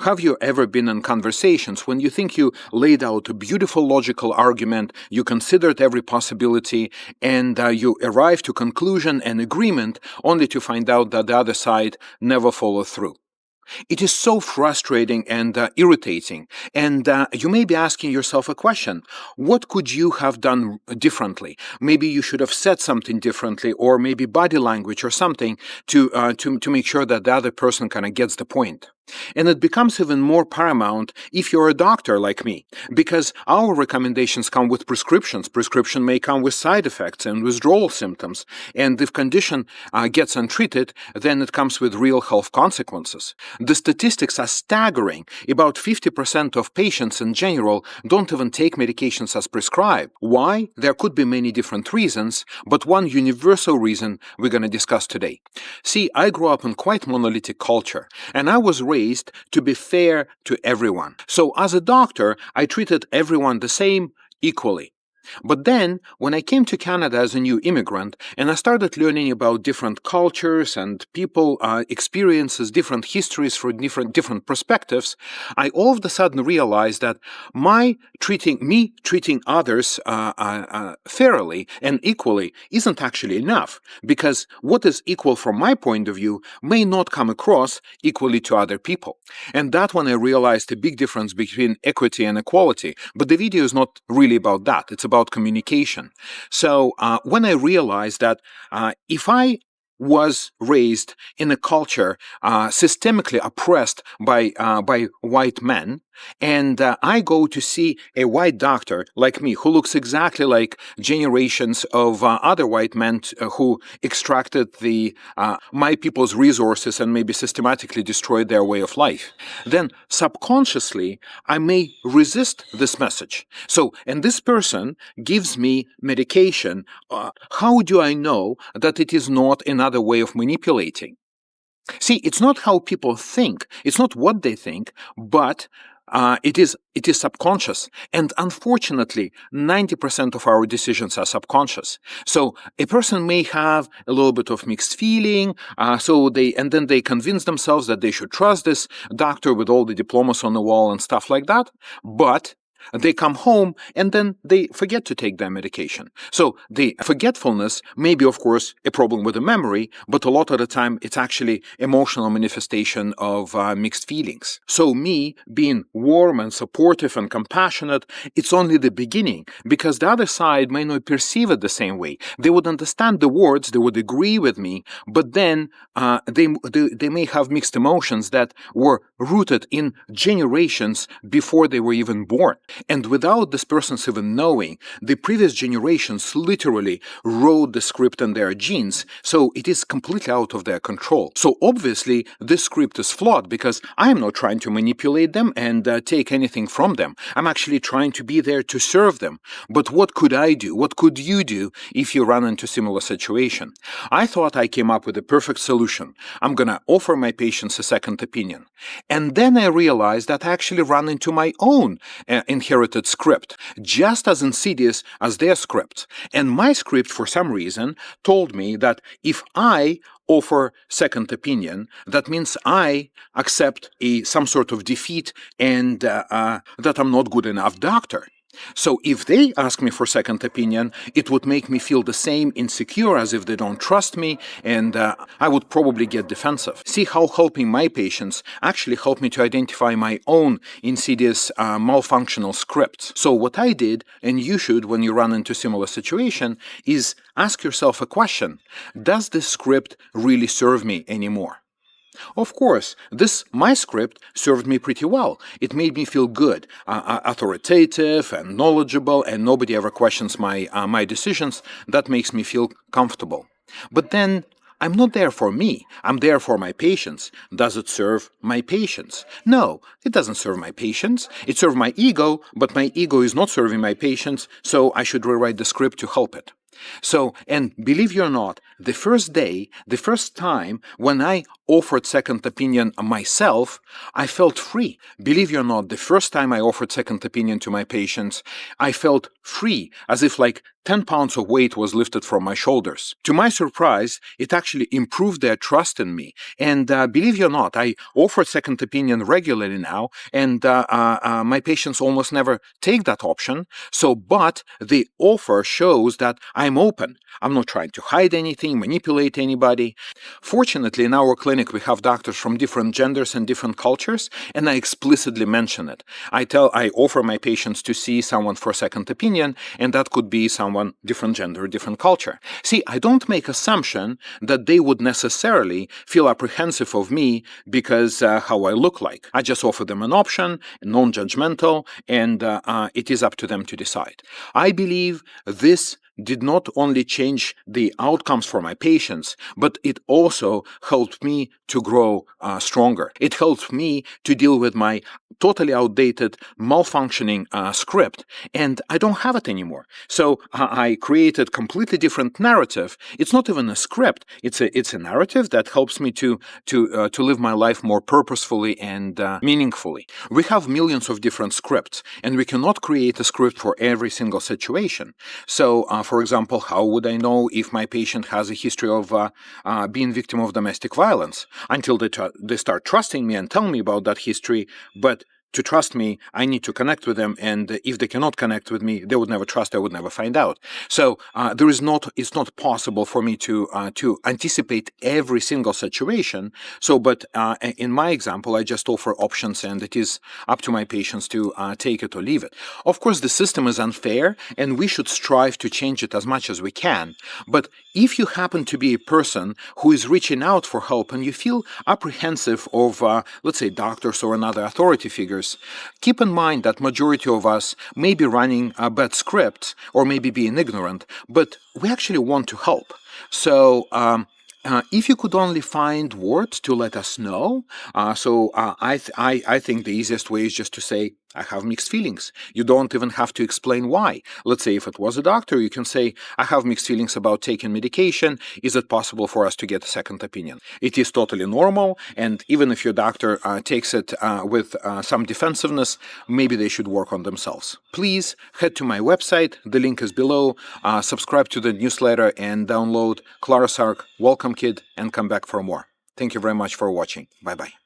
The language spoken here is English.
Have you ever been in conversations when you think you laid out a beautiful logical argument, you considered every possibility, and you arrived to conclusion and agreement only to find out that the other side never followed through? It is so frustrating and irritating, and you may be asking yourself a question. What could you have done differently? Maybe you should have said something differently, or maybe body language or something to make sure that the other person kind of gets the point. And it becomes even more paramount if you're a doctor like me, because our recommendations come with prescriptions. Prescription may come with side effects and withdrawal symptoms, and if condition gets untreated, then it comes with real health consequences. The statistics are staggering. About 50% of patients in general don't even take medications as prescribed. Why? There could be many different reasons, but one universal reason we're going to discuss today. See, I grew up in quite monolithic culture, and I was raised to be fair to everyone. So as a doctor, I treated everyone the same, equally. But then, when I came to Canada as a new immigrant, and I started learning about different cultures and people experiences, different histories from different perspectives, I all of a sudden realized that me treating others fairly and equally isn't actually enough, because what is equal from my point of view may not come across equally to other people. And that when I realized a big difference between equity and equality. But the video is not really about that. It's about communication. So when I realized that if I was raised in a culture systemically oppressed by white men, and I go to see a white doctor like me who looks exactly like generations of other white men who extracted my people's resources and maybe systematically destroyed their way of life, then subconsciously I may resist this message. So, and this person gives me medication. How do I know that it is not another way of manipulating? See, it's not how people think, it's not what they think, but it is subconscious, and unfortunately 90% of our decisions are subconscious. So a person may have a little bit of mixed feeling, and then they convince themselves that they should trust this doctor with all the diplomas on the wall and stuff like that, but they come home and then they forget to take their medication. So the forgetfulness may be, of course, a problem with the memory, but a lot of the time it's actually emotional manifestation of mixed feelings. So me being warm and supportive and compassionate, it's only the beginning, because the other side may not perceive it the same way. They would understand the words, they would agree with me, but then they may have mixed emotions that were rooted in generations before they were even born. And without this person's even knowing, the previous generations literally wrote the script in their genes, so it is completely out of their control. So obviously, this script is flawed, because I am not trying to manipulate them and take anything from them. I'm actually trying to be there to serve them. But what could I do? What could you do if you run into a similar situation? I thought I came up with a perfect solution. I'm going to offer my patients a second opinion. And then I realized that I actually run into my own inherited script, just as insidious as their script. And my script, for some reason, told me that if I offer second opinion, that means I accept some sort of defeat and that I'm not good enough doctor. So if they ask me for second opinion, it would make me feel the same insecure as if they don't trust me, and I would probably get defensive. See how helping my patients actually helped me to identify my own insidious malfunctional scripts. So what I did, and you should when you run into similar situation, is ask yourself a question. Does this script really serve me anymore? Of course, my script served me pretty well. It made me feel good, authoritative and knowledgeable, and nobody ever questions my decisions. That makes me feel comfortable. But then, I'm not there for me. I'm there for my patients. Does it serve my patients? No, it doesn't serve my patients. It serves my ego, but my ego is not serving my patients, so I should rewrite the script to help it. So, and believe it or not, the first time when I offered second opinion myself, I felt free. Believe it or not, the first time I offered second opinion to my patients, I felt free, as if like 10 pounds of weight was lifted from my shoulders. To my surprise, it actually improved their trust in me. And believe it or not, I offer second opinion regularly now, and my patients almost never take that option. But the offer shows that I'm open. I'm not trying to hide anything, manipulate anybody. Fortunately, in our clinic, we have doctors from different genders and different cultures, and I explicitly mention it. I offer my patients to see someone for second opinion, and that could be someone different gender, different culture. See, I don't make assumption that they would necessarily feel apprehensive of me because how I look like. I just offer them an option, non-judgmental, and it is up to them to decide. I believe this did not only change the outcomes for my patients, but it also helped me to grow stronger. It helped me to deal with my totally outdated, malfunctioning script, and I don't have it anymore. So I created completely different narrative. It's not even a script. It's a narrative that helps me to live my life more purposefully and meaningfully. We have millions of different scripts, and we cannot create a script for every single situation. So, for example, how would I know if my patient has a history of being victim of domestic violence until they start trusting me and telling me about that history? But to trust me, I need to connect with them, and if they cannot connect with me, they would never trust. I would never find out. So it's not possible for me to anticipate every single situation. But in my example, I just offer options, and it is up to my patients to take it or leave it. Of course, the system is unfair, and we should strive to change it as much as we can. But if you happen to be a person who is reaching out for help and you feel apprehensive of, let's say, doctors or another authority figures, keep in mind that majority of us may be running a bad script or maybe being ignorant, but we actually want to help. So if you could only find words to let us know, I think the easiest way is just to say, I have mixed feelings. You don't even have to explain why. Let's say if it was a doctor, you can say, I have mixed feelings about taking medication. Is it possible for us to get a second opinion? It is totally normal, and even if your doctor takes it with some defensiveness, maybe they should work on themselves. Please head to my website. The link is below. Subscribe to the newsletter and download Claris Arc Welcome Kit and come back for more. Thank you very much for watching. Bye-bye.